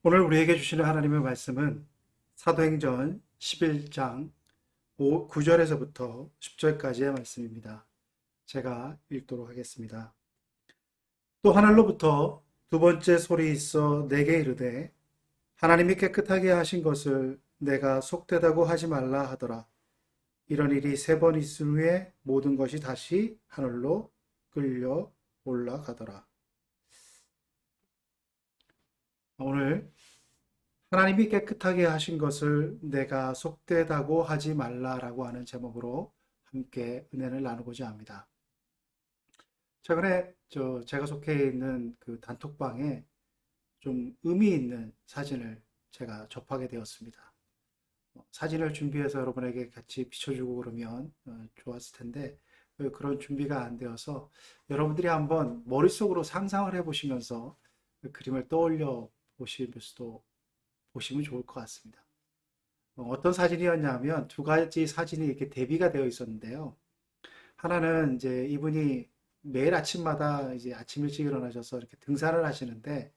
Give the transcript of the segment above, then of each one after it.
오늘 우리에게 주시는 하나님의 말씀은 사도행전 11장 9절에서부터 10절까지의 말씀입니다. 제가 읽도록 하겠습니다. 또 하늘로부터 두 번째 소리 있어 내게 이르되 하나님이 깨끗하게 하신 것을 내가 속되다고 하지 말라 하더라. 이런 일이 세 번 있은 후에 모든 것이 다시 하늘로 끌려 올라가더라. 오늘 하나님이 깨끗하게 하신 것을 내가 속되다고 하지 말라라고 하는 제목으로 함께 은혜를 나누고자 합니다. 최근에 제가 속해 있는 그 단톡방에 좀 의미 있는 사진을 제가 접하게 되었습니다. 사진을 준비해서 여러분에게 같이 비춰주고 그러면 좋았을 텐데 그런 준비가 안 되어서 여러분들이 한번 머릿속으로 상상을 해보시면서 그 그림을 떠올려 보시면 좋을 것 같습니다. 어떤 사진이었냐면 두 가지 사진이 이렇게 대비가 되어 있었는데요. 하나는 이제 이분이 매일 아침마다 이제 아침 일찍 일어나셔서 이렇게 등산을 하시는데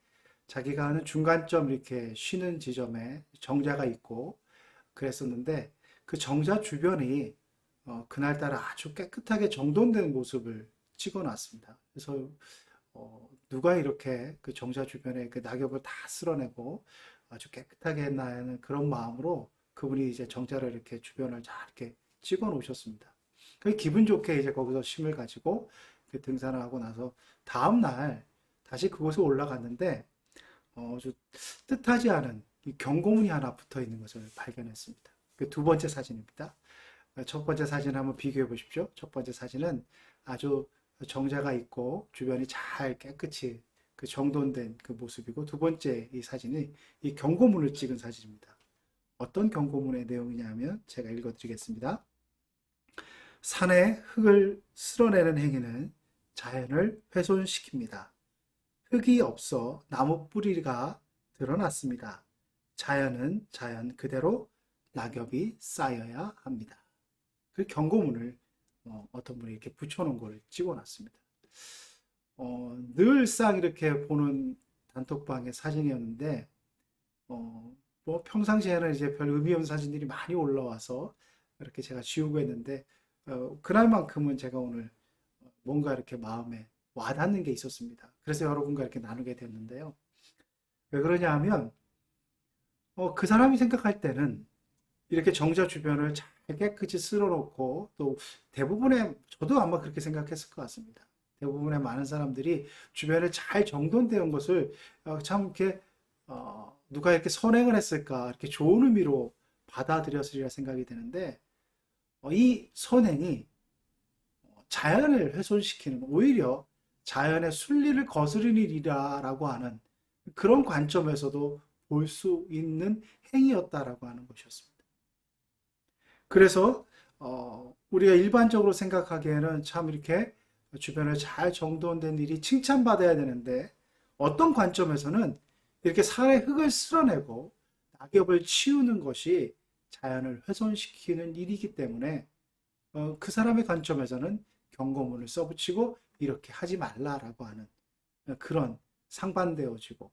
자기가 하는 중간점 이렇게 쉬는 지점에 정자가 있고 그랬었는데 그 정자 주변이 그날따라 아주 깨끗하게 정돈된 모습을 찍어 놨습니다. 그래서 누가 이렇게 그 정자 주변에 그 낙엽을 다 쓸어내고 아주 깨끗하게 했나 하는 그런 마음으로 그분이 이제 정자를 이렇게 주변을 잘 이렇게 찍어 놓으셨습니다. 그 기분 좋게 이제 거기서 쉼을 가지고 등산을 하고 나서 다음 날 다시 그곳에 올라갔는데 아주 뜻하지 않은 이 경고문이 하나 붙어 있는 것을 발견했습니다. 그 두 번째 사진입니다. 첫 번째 사진 한번 비교해 보십시오. 첫 번째 사진은 아주 정자가 있고 주변이 잘 깨끗이 그 정돈된 그 모습이고 두 번째 이 사진이 이 경고문을 찍은 사진입니다. 어떤 경고문의 내용이냐면 제가 읽어드리겠습니다. 산의 흙을 쓸어내는 행위는 자연을 훼손시킵니다. 흙이 없어 나무 뿌리가 드러났습니다. 자연은 자연 그대로 낙엽이 쌓여야 합니다. 그 경고문을 어떤 분이 이렇게 붙여놓은 걸 찍어놨습니다. 늘상 이렇게 보는 단톡방의 사진이었는데, 뭐 평상시에는 이제 별 의미 없는 사진들이 많이 올라와서 이렇게 제가 지우고 했는데, 그날만큼은 제가 오늘 뭔가 이렇게 마음에 와닿는 게 있었습니다. 그래서 여러분과 이렇게 나누게 됐는데요. 왜 그러냐 하면, 그 사람이 생각할 때는 이렇게 정자 주변을 잘 깨끗이 쓸어놓고 또 대부분의, 저도 아마 그렇게 생각했을 것 같습니다. 대부분의 많은 사람들이 주변을 잘 정돈되어 것을 참 이렇게 누가 이렇게 선행을 했을까 이렇게 좋은 의미로 받아들였으리라 생각이 드는데 이 선행이 자연을 훼손시키는 오히려 자연의 순리를 거스르는 일이라고 하는 그런 관점에서도 볼 수 있는 행위였다라고 하는 것이었습니다. 그래서 우리가 일반적으로 생각하기에는 참 이렇게 주변을 잘 정돈된 일이 칭찬받아야 되는데 어떤 관점에서는 이렇게 산의 흙을 쓸어내고 낙엽을 치우는 것이 자연을 훼손시키는 일이기 때문에 그 사람의 관점에서는 경고문을 써붙이고 이렇게 하지 말라라고 하는 그런 상반되어지고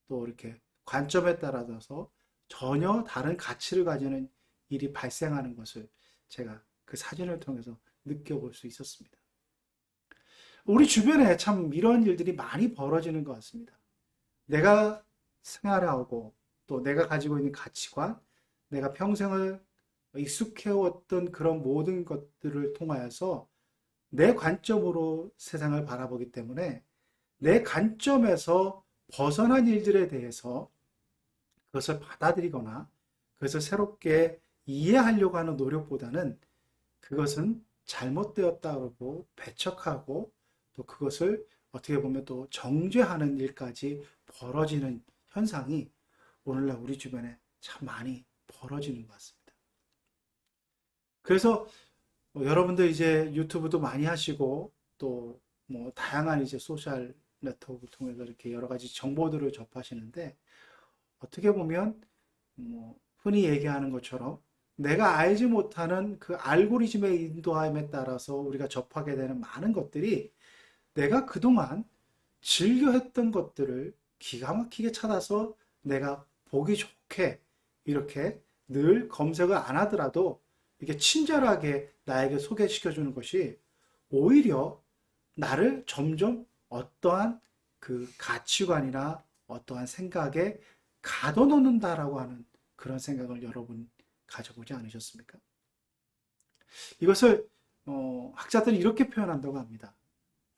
또 이렇게 관점에 따라서 전혀 다른 가치를 가지는 일이 발생하는 것을 제가 그 사진을 통해서 느껴볼 수 있었습니다. 우리 주변에 참 이런 일들이 많이 벌어지는 것 같습니다. 내가 생활하고 또 내가 가지고 있는 가치관, 내가 평생을 익숙해왔던 그런 모든 것들을 통하여서 내 관점으로 세상을 바라보기 때문에 내 관점에서 벗어난 일들에 대해서 그것을 받아들이거나 그것을 새롭게 이해하려고 하는 노력보다는 그것은 잘못되었다고 배척하고 또 그것을 어떻게 보면 또 정죄하는 일까지 벌어지는 현상이 오늘날 우리 주변에 참 많이 벌어지는 것 같습니다. 그래서 여러분들 이제 유튜브도 많이 하시고 또 뭐 다양한 이제 소셜 네트워크 통해서 이렇게 여러 가지 정보들을 접하시는데 어떻게 보면 뭐 흔히 얘기하는 것처럼 내가 알지 못하는 그 알고리즘의 인도함에 따라서 우리가 접하게 되는 많은 것들이 내가 그동안 즐겨 했던 것들을 기가 막히게 찾아서 내가 보기 좋게 이렇게 늘 검색을 안 하더라도 이렇게 친절하게 나에게 소개시켜 주는 것이 오히려 나를 점점 어떠한 그 가치관이나 어떠한 생각에 가둬놓는다라고 하는 그런 생각을 여러분 가져보지 않으셨습니까? 이것을 학자들이 이렇게 표현한다고 합니다.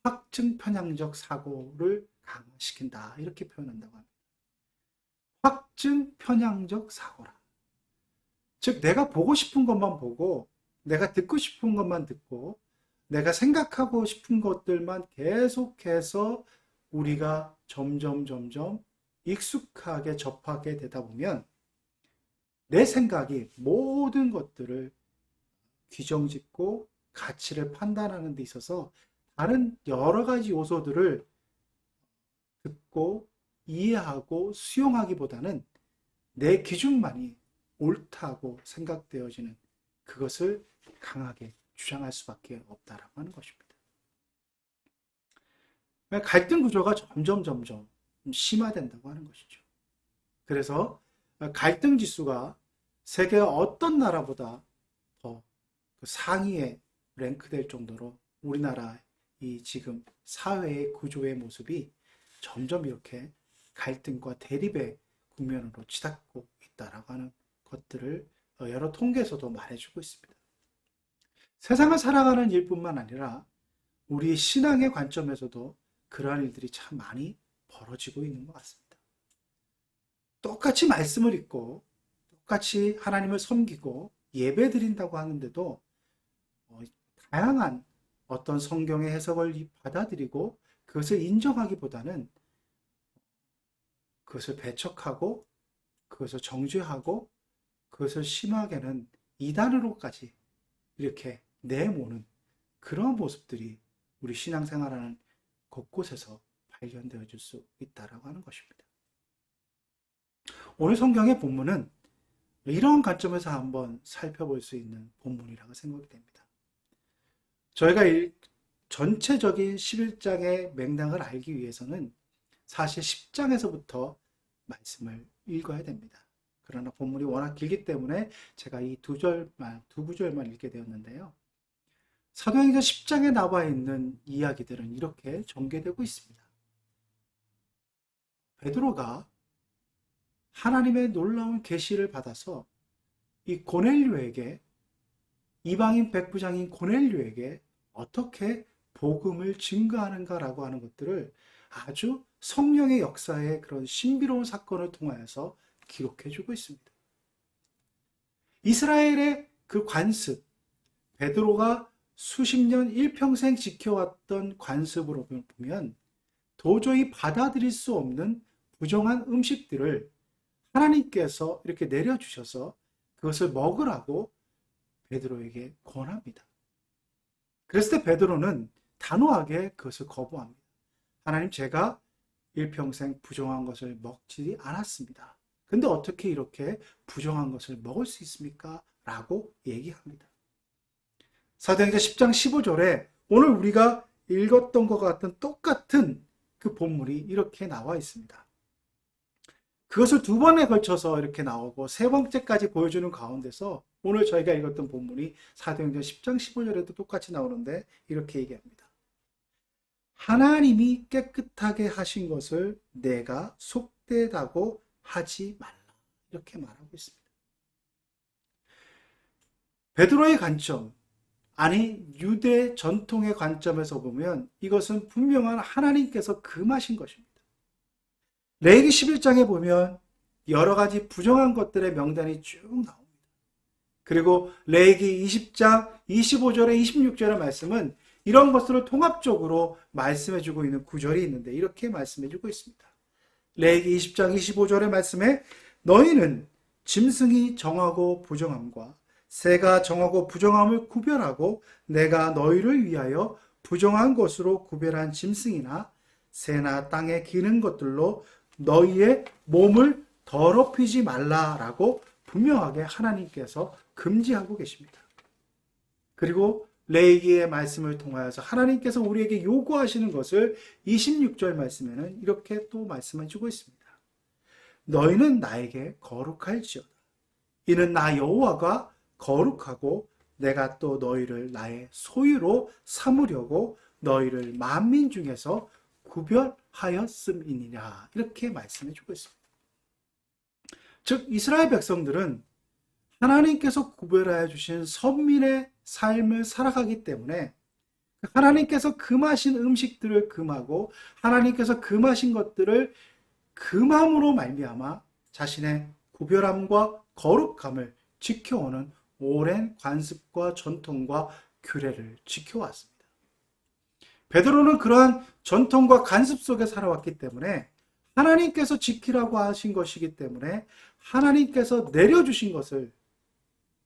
확증 편향적 사고를 강화시킨다. 이렇게 표현한다고 합니다. 확증 편향적 사고라. 즉 내가 보고 싶은 것만 보고 내가 듣고 싶은 것만 듣고 내가 생각하고 싶은 것들만 계속해서 우리가 점점 익숙하게 접하게 되다 보면 내 생각이 모든 것들을 규정짓고 가치를 판단하는 데 있어서 다른 여러 가지 요소들을 듣고 이해하고 수용하기보다는 내 기준만이 옳다고 생각되어지는 그것을 강하게 주장할 수밖에 없다라고 하는 것입니다. 갈등 구조가 점점 심화된다고 하는 것이죠. 그래서 갈등 지수가 세계 어떤 나라보다 더 상위에 랭크될 정도로 우리나라 이 지금 사회의 구조의 모습이 점점 이렇게 갈등과 대립의 국면으로 치닫고 있다라고 하는 것들을 여러 통계에서도 말해주고 있습니다. 세상을 살아가는 일뿐만 아니라 우리 신앙의 관점에서도 그러한 일들이 참 많이 벌어지고 있는 것 같습니다. 똑같이 말씀을 읽고 똑같이 하나님을 섬기고 예배 드린다고 하는데도 다양한 어떤 성경의 해석을 받아들이고 그것을 인정하기보다는 그것을 배척하고 그것을 정죄하고 그것을 심하게는 이단으로까지 이렇게 내모는 그런 모습들이 우리 신앙생활하는 곳곳에서 발견되어 줄 수 있다라고 하는 것입니다. 오늘 성경의 본문은 이런 관점에서 한번 살펴볼 수 있는 본문이라고 생각이 됩니다. 저희가 전체적인 11장의 맥락을 알기 위해서는 사실 10장에서부터 말씀을 읽어야 됩니다. 그러나 본문이 워낙 길기 때문에 제가 이 두 구절만 읽게 되었는데요. 사도행전 10장에 나와 있는 이야기들은 이렇게 전개되고 있습니다. 베드로가 하나님의 놀라운 계시를 받아서 이 고넬료에게 이방인 백부장인 고넬료에게 어떻게 복음을 증거하는가라고 하는 것들을 아주 성령의 역사의 그런 신비로운 사건을 통하여서 기록해주고 있습니다. 이스라엘의 그 관습, 베드로가 수십 년 일평생 지켜왔던 관습으로 보면 도저히 받아들일 수 없는 부정한 음식들을 하나님께서 이렇게 내려주셔서 그것을 먹으라고 베드로에게 권합니다. 그랬을 때 베드로는 단호하게 그것을 거부합니다. 하나님, 제가 일평생 부정한 것을 먹지 않았습니다. 근데 어떻게 이렇게 부정한 것을 먹을 수 있습니까? 라고 얘기합니다. 사도행전 10장 15절에 오늘 우리가 읽었던 것 같은 똑같은 그 본문이 이렇게 나와 있습니다. 그것을 두 번에 걸쳐서 이렇게 나오고 세 번째까지 보여주는 가운데서 오늘 저희가 읽었던 본문이 사도행전 10장 15절에도 똑같이 나오는데 이렇게 얘기합니다. 하나님이 깨끗하게 하신 것을 내가 속되다고 하지 말라. 이렇게 말하고 있습니다. 베드로의 관점, 아니 유대 전통의 관점에서 보면 이것은 분명한 하나님께서 금하신 것입니다. 레위기 11장에 보면 여러 가지 부정한 것들의 명단이 쭉 나옵니다. 그리고 레위기 20장 25절에 26절의 말씀은 이런 것들을 통합적으로 말씀해주고 있는 구절이 있는데 이렇게 말씀해주고 있습니다. 레위기 20장 25절의 말씀에 너희는 짐승이 정하고 부정함과 새가 정하고 부정함을 구별하고 내가 너희를 위하여 부정한 것으로 구별한 짐승이나 새나 땅에 기는 것들로 너희의 몸을 더럽히지 말라라고 분명하게 하나님께서 금지하고 계십니다. 그리고 레위기의 말씀을 통하여서 하나님께서 우리에게 요구하시는 것을 26절 말씀에는 이렇게 또 말씀해 주고 있습니다. 너희는 나에게 거룩할지어다. 이는 나 여호와가 거룩하고 내가 또 너희를 나의 소유로 삼으려고 너희를 만민 중에서 구별하였음이니라. 이렇게 말씀해 주고 있습니다. 즉 이스라엘 백성들은 하나님께서 구별하여 주신 선민의 삶을 살아가기 때문에 하나님께서 금하신 음식들을 금하고 하나님께서 금하신 것들을 금함으로 말미암아 자신의 구별함과 거룩함을 지켜오는 오랜 관습과 전통과 규례를 지켜왔습니다. 베드로는 그러한 전통과 관습 속에 살아왔기 때문에 하나님께서 지키라고 하신 것이기 때문에 하나님께서 내려주신 것을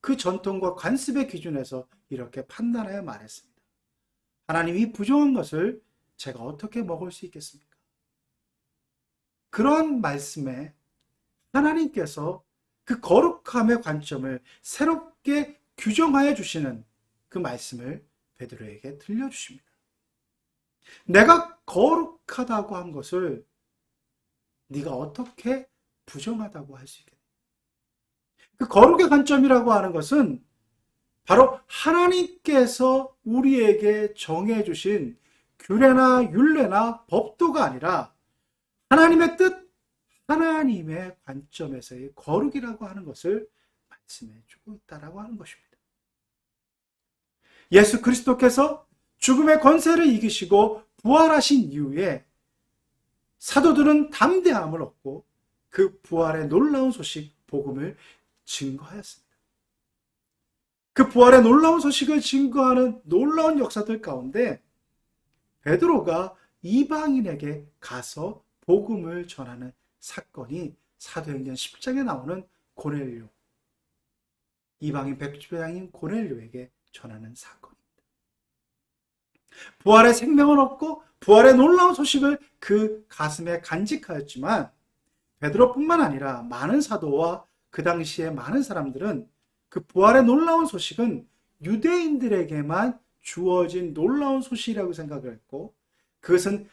그 전통과 관습의 기준에서 이렇게 판단하여 말했습니다. 하나님이 부정한 것을 제가 어떻게 먹을 수 있겠습니까? 그런 말씀에 하나님께서 그 거룩함의 관점을 새롭게 규정하여 주시는 그 말씀을 베드로에게 들려주십니다. 내가 거룩하다고 한 것을 네가 어떻게 부정하다고 할 수 있겠냐? 그 거룩의 관점이라고 하는 것은 바로 하나님께서 우리에게 정해주신 규례나 율례나 법도가 아니라 하나님의 뜻, 하나님의 관점에서의 거룩이라고 하는 것을 말씀해주고 있다라고 하는 것입니다. 예수 그리스도께서 죽음의 권세를 이기시고 부활하신 이후에 사도들은 담대함을 얻고 그 부활의 놀라운 소식, 복음을 증거하였습니다. 그 부활의 놀라운 소식을 증거하는 놀라운 역사들 가운데 베드로가 이방인에게 가서 복음을 전하는 사건이 사도행전 10장에 나오는 고넬료, 이방인 백부장인 고넬료에게 전하는 사건입니다. 부활의 생명을 얻고 부활의 놀라운 소식을 그 가슴에 간직하였지만 베드로뿐만 아니라 많은 사도와 그 당시에 많은 사람들은 그 부활의 놀라운 소식은 유대인들에게만 주어진 놀라운 소식이라고 생각을 했고 그것은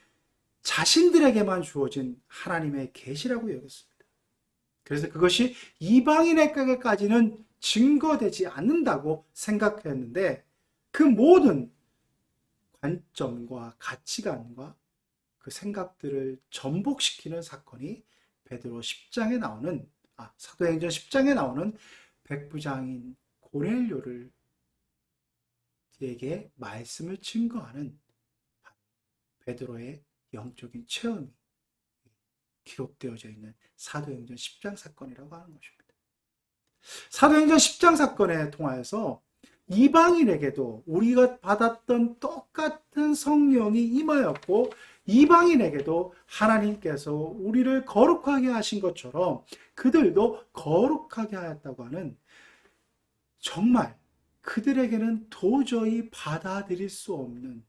자신들에게만 주어진 하나님의 계시라고 여겼습니다. 그래서 그것이 이방인에게까지는 증거되지 않는다고 생각했는데 그 모든 관점과 가치관과 그 생각들을 전복시키는 사건이 베드로 10장에 나오는 사도행전 10장에 나오는 백부장인 고넬료를 에게 말씀을 증거하는 베드로의 영적인 체험이 기록되어져 있는 사도행전 10장 사건이라고 하는 것입니다. 사도행전 10장 사건에 통하여서 이방인에게도 우리가 받았던 똑같은 성령이 임하였고 이방인에게도 하나님께서 우리를 거룩하게 하신 것처럼 그들도 거룩하게 하였다고 하는 정말 그들에게는 도저히 받아들일 수 없는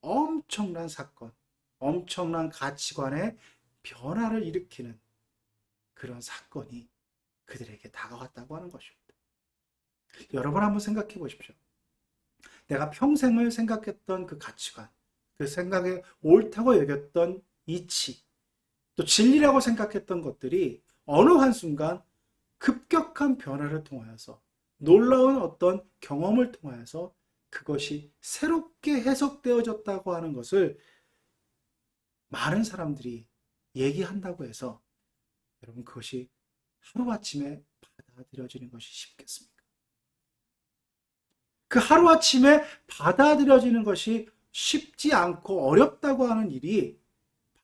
엄청난 사건, 엄청난 가치관의 변화를 일으키는 그런 사건이 그들에게 다가왔다고 하는 것입니다. 여러분 한번 생각해 보십시오. 내가 평생을 생각했던 그 가치관, 그 생각에 옳다고 여겼던 이치, 또 진리라고 생각했던 것들이 어느 한순간 급격한 변화를 통하여서 놀라운 어떤 경험을 통하여서 그것이 새롭게 해석되어졌다고 하는 것을 많은 사람들이 얘기한다고 해서 여러분 그것이 하루아침에 받아들여지는 것이 쉽겠습니까? 그 하루아침에 받아들여지는 것이 쉽지 않고 어렵다고 하는 일이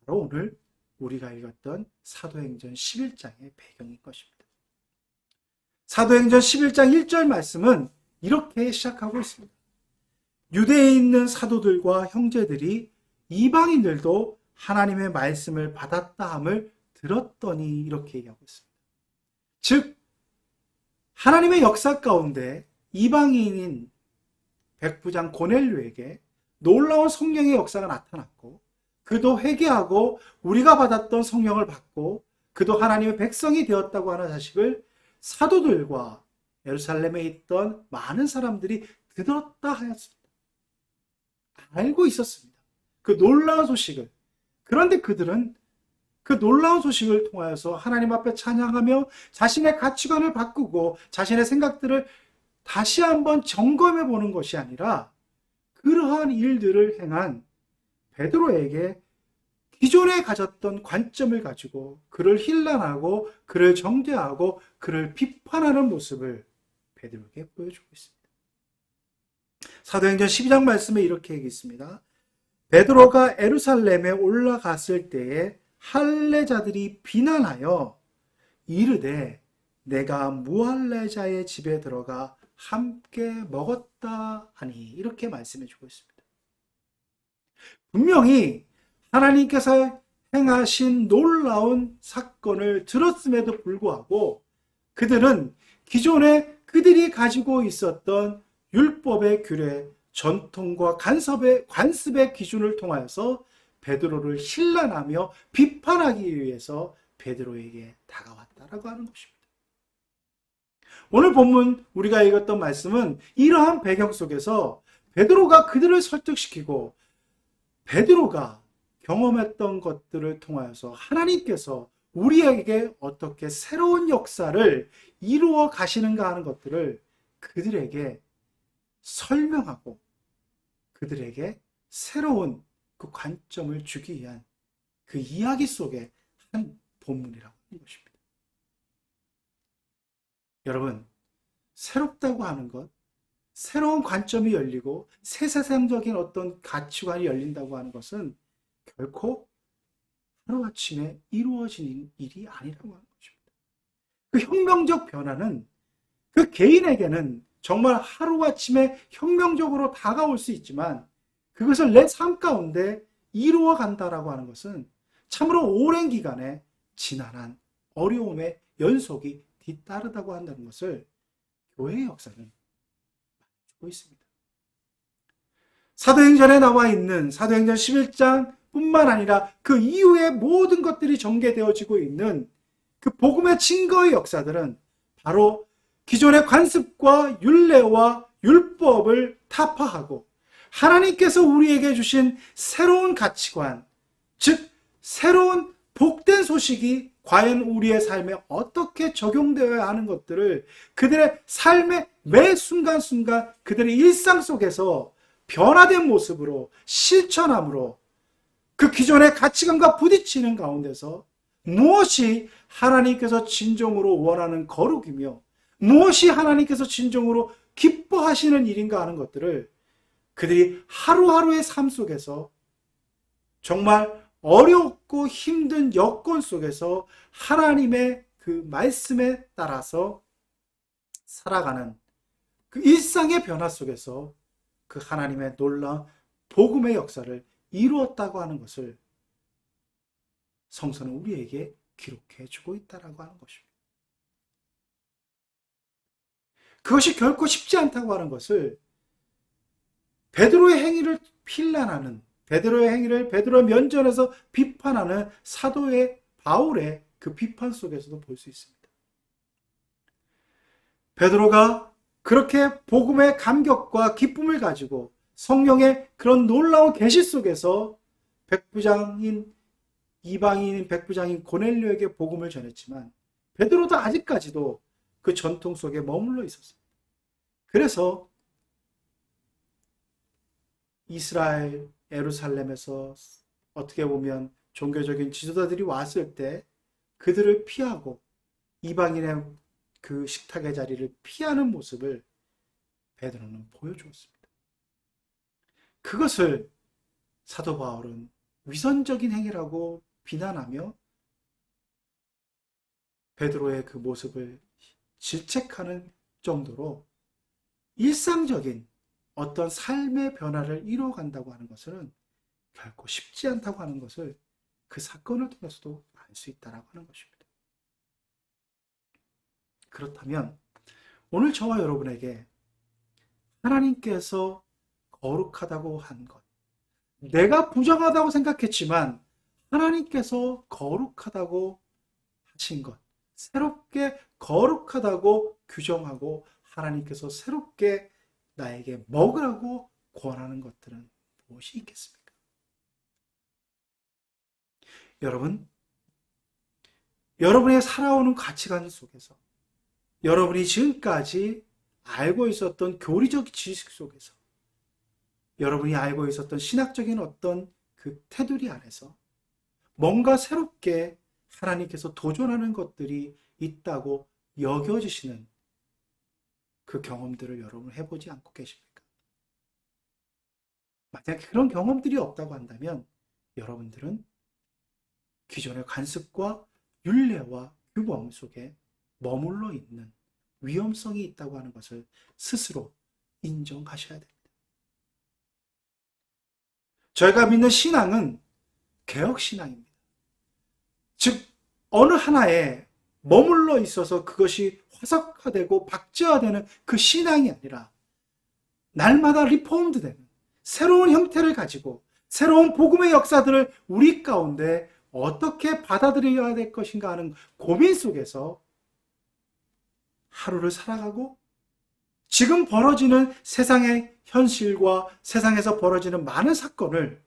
바로 오늘 우리가 읽었던 사도행전 11장의 배경인 것입니다. 사도행전 11장 1절 말씀은 이렇게 시작하고 있습니다. 유대에 있는 사도들과 형제들이 이방인들도 하나님의 말씀을 받았다 함을 들었더니 이렇게 얘기하고 있습니다. 즉 하나님의 역사 가운데 이방인인 백부장 고넬료에게 놀라운 성령의 역사가 나타났고 그도 회개하고 우리가 받았던 성령을 받고 그도 하나님의 백성이 되었다고 하는 사실을 사도들과 예루살렘에 있던 많은 사람들이 들었다 하였습니다. 알고 있었습니다. 그 놀라운 소식을. 그런데 그들은 그 놀라운 소식을 통하여서 하나님 앞에 찬양하며 자신의 가치관을 바꾸고 자신의 생각들을 다시 한번 점검해 보는 것이 아니라 그러한 일들을 행한 베드로에게 기존에 가졌던 관점을 가지고 그를 힐난하고 그를 정죄하고 그를 비판하는 모습을 베드로에게 보여주고 있습니다. 사도행전 12장 말씀에 이렇게 얘기했습니다. 베드로가 예루살렘에 올라갔을 때에 할례자들이 비난하여 이르되 내가 무할례자의 집에 들어가 함께 먹었다 하니 이렇게 말씀해 주고 있습니다. 분명히 하나님께서 행하신 놀라운 사건을 들었음에도 불구하고 그들은 기존에 그들이 가지고 있었던 율법의 규례, 전통과 관습의 기준을 통하여서 베드로를 신란하며 비판하기 위해서 베드로에게 다가왔다라고 하는 것입니다. 오늘 본문 우리가 읽었던 말씀은 이러한 배경 속에서 베드로가 그들을 설득시키고 베드로가 경험했던 것들을 통하여서 하나님께서 우리에게 어떻게 새로운 역사를 이루어 가시는가 하는 것들을 그들에게 설명하고 그들에게 새로운 그 관점을 주기 위한 그 이야기 속의 한 본문이라고 하는 것입니다. 여러분, 새롭다고 하는 것, 새로운 관점이 열리고 새세상적인 어떤 가치관이 열린다고 하는 것은 결코 하루아침에 이루어진 일이 아니라고 하는 것입니다. 그 혁명적 변화는 그 개인에게는 정말 하루아침에 혁명적으로 다가올 수 있지만 그것을 내 삶 가운데 이루어 간다라고 하는 것은 참으로 오랜 기간의 지난한 어려움의 연속이 뒤따르다고 한다는 것을 교회의 역사는 말해주고 있습니다. 사도행전에 나와 있는 사도행전 11장 뿐만 아니라 그 이후의 모든 것들이 전개되어지고 있는 그 복음의 증거의 역사들은 바로 기존의 관습과 율례와 율법을 타파하고 하나님께서 우리에게 주신 새로운 가치관, 즉 새로운 복된 소식이 과연 우리의 삶에 어떻게 적용되어야 하는 것들을 그들의 삶의 매 순간순간 그들의 일상 속에서 변화된 모습으로 실천함으로 그 기존의 가치관과 부딪히는 가운데서 무엇이 하나님께서 진정으로 원하는 거룩이며 무엇이 하나님께서 진정으로 기뻐하시는 일인가 하는 것들을 그들이 하루하루의 삶 속에서 정말 어렵고 힘든 여건 속에서 하나님의 그 말씀에 따라서 살아가는 그 일상의 변화 속에서 그 하나님의 놀라운 복음의 역사를 이루었다고 하는 것을 성서는 우리에게 기록해 주고 있다고 하는 것입니다. 그것이 결코 쉽지 않다고 하는 것을 베드로의 행위를 필란하는 베드로의 행위를 베드로 면전에서 비판하는 사도의 바울의 그 비판 속에서도 볼 수 있습니다. 베드로가 그렇게 복음의 감격과 기쁨을 가지고 성령의 그런 놀라운 계시 속에서 이방인 백부장인 고넬료에게 복음을 전했지만 베드로도 아직까지도 그 전통 속에 머물러 있었습니다. 그래서 이스라엘 예루살렘에서 어떻게 보면 종교적인 지도자들이 왔을 때 그들을 피하고 이방인의 그 식탁의 자리를 피하는 모습을 베드로는 보여주었습니다. 그것을 사도 바울은 위선적인 행위라고 비난하며 베드로의 그 모습을 질책하는 정도로 일상적인 어떤 삶의 변화를 이루어간다고 하는 것은 결코 쉽지 않다고 하는 것을 그 사건을 통해서도 알 수 있다고 하는 것입니다. 그렇다면 오늘 저와 여러분에게 하나님께서 거룩하다고 한 것, 내가 부정하다고 생각했지만 하나님께서 거룩하다고 하신 것, 새롭게 거룩하다고 규정하고 하나님께서 새롭게 나에게 먹으라고 권하는 것들은 무엇이 있겠습니까? 여러분, 여러분의 살아오는 가치관 속에서, 여러분이 지금까지 알고 있었던 교리적 지식 속에서, 여러분이 알고 있었던 신학적인 어떤 그 테두리 안에서 뭔가 새롭게 하나님께서 도전하는 것들이 있다고 여겨지시는 그 경험들을 여러분 해보지 않고 계십니까? 만약에 그런 경험들이 없다고 한다면 여러분들은 기존의 관습과 율례와 규범 속에 머물러 있는 위험성이 있다고 하는 것을 스스로 인정하셔야 됩니다. 저희가 믿는 신앙은 개혁신앙입니다. 즉 어느 하나에 머물러 있어서 그것이 화석화되고 박제화되는 그 신앙이 아니라 날마다 리포움드되는 새로운 형태를 가지고 새로운 복음의 역사들을 우리 가운데 어떻게 받아들여야 될 것인가 하는 고민 속에서 하루를 살아가고 지금 벌어지는 세상의 현실과 세상에서 벌어지는 많은 사건을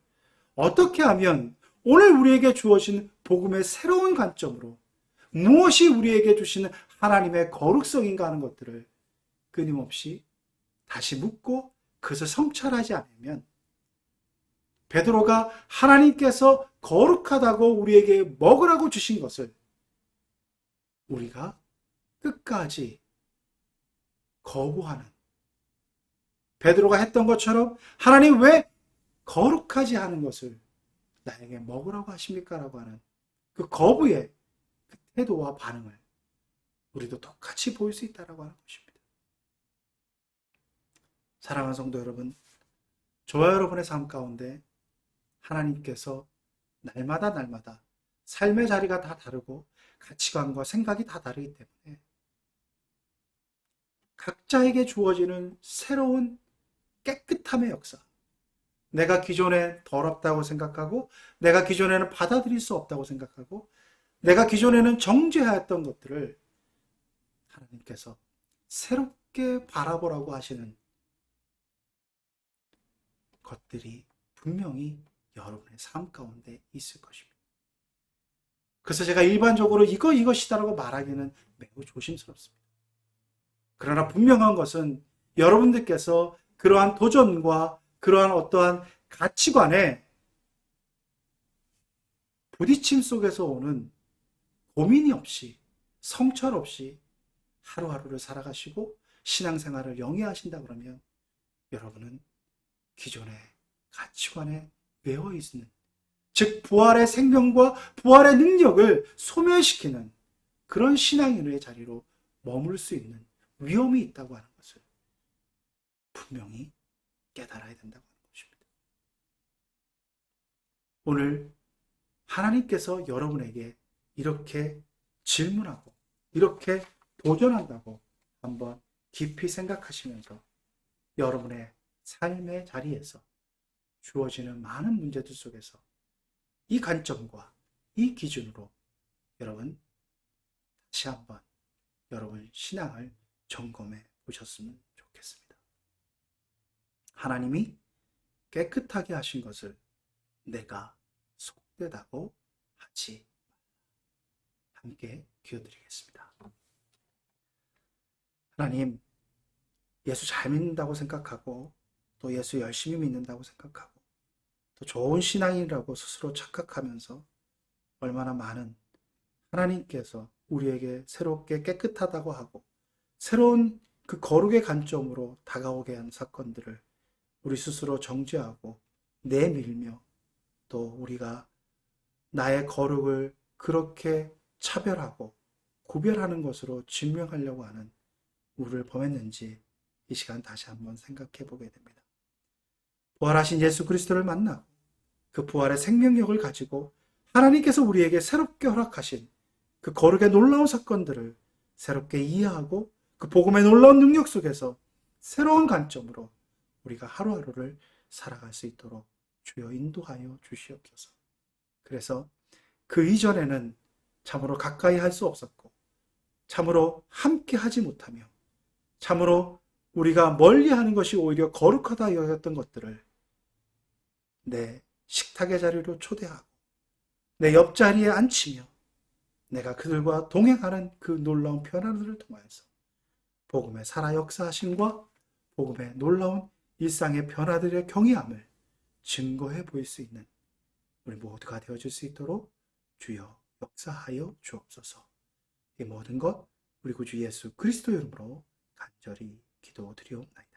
어떻게 하면 오늘 우리에게 주어진 복음의 새로운 관점으로 무엇이 우리에게 주시는 하나님의 거룩성인가 하는 것들을 끊임없이 다시 묻고 그것을 성찰하지 않으면 베드로가 하나님께서 거룩하다고 우리에게 먹으라고 주신 것을 우리가 끝까지 거부하는, 베드로가 했던 것처럼 하나님 왜 거룩하지 않은 것을 나에게 먹으라고 하십니까? 라고 하는 그 거부의 그 태도와 반응을 우리도 똑같이 보일 수 있다고 하는 것입니다. 사랑하는 성도 여러분, 저와 여러분의 삶 가운데 하나님께서 날마다 삶의 자리가 다 다르고 가치관과 생각이 다 다르기 때문에 각자에게 주어지는 새로운 깨끗함의 역사, 내가 기존에 더럽다고 생각하고 내가 기존에는 받아들일 수 없다고 생각하고 내가 기존에는 정죄하였던 것들을 하나님께서 새롭게 바라보라고 하시는 것들이 분명히 여러분의 삶 가운데 있을 것입니다. 그래서 제가 일반적으로 이것이다라고 말하기는 매우 조심스럽습니다. 그러나 분명한 것은 여러분들께서 그러한 도전과 그러한 어떠한 가치관에 부딪힘 속에서 오는 고민이 없이 성찰 없이 하루하루를 살아가시고 신앙생활을 영위하신다 그러면 여러분은 기존의 가치관에 매여 있는, 즉 부활의 생명과 부활의 능력을 소멸시키는 그런 신앙인의 자리로 머물 수 있는 위험이 있다고 하는 것을 분명히 깨달아야 된다고 하는 것입니다. 오늘 하나님께서 여러분에게 이렇게 질문하고 이렇게 도전한다고 한번 깊이 생각하시면서 여러분의 삶의 자리에서 주어지는 많은 문제들 속에서 이 관점과 이 기준으로 여러분 다시 한번 여러분 신앙을 점검해 보셨으면 좋겠습니다. 하나님이 깨끗하게 하신 것을 내가 속되다고 하지 말라. 함께 기도드리겠습니다. 하나님, 예수 잘 믿는다고 생각하고 또 예수 열심히 믿는다고 생각하고 또 좋은 신앙이라고 스스로 착각하면서 얼마나 많은 하나님께서 우리에게 새롭게 깨끗하다고 하고 새로운 그 거룩의 관점으로 다가오게 한 사건들을 우리 스스로 정죄하고 내밀며 또 우리가 나의 거룩을 그렇게 차별하고 구별하는 것으로 증명하려고 하는 우리를 범했는지 이 시간 다시 한번 생각해 보게 됩니다. 부활하신 예수 그리스도를 만나고 그 부활의 생명력을 가지고 하나님께서 우리에게 새롭게 허락하신 그 거룩의 놀라운 사건들을 새롭게 이해하고 그 복음의 놀라운 능력 속에서 새로운 관점으로 우리가 하루하루를 살아갈 수 있도록 주여 인도하여 주시옵소서. 그래서 그 이전에는 참으로 가까이 할 수 없었고 참으로 함께 하지 못하며 참으로 우리가 멀리하는 것이 오히려 거룩하다 여겼던 것들을 내 식탁의 자리로 초대하고 내 옆자리에 앉히며 내가 그들과 동행하는 그 놀라운 변화들을 통하여서 복음의 살아 역사하심과 복음의 놀라운 일상의 변화들의 경이함을 증거해 보일 수 있는 우리 모두가 되어줄 수 있도록 주여 역사하여 주옵소서. 이 모든 것 우리 구주 예수 그리스도 이름으로 간절히 기도드리옵나이다.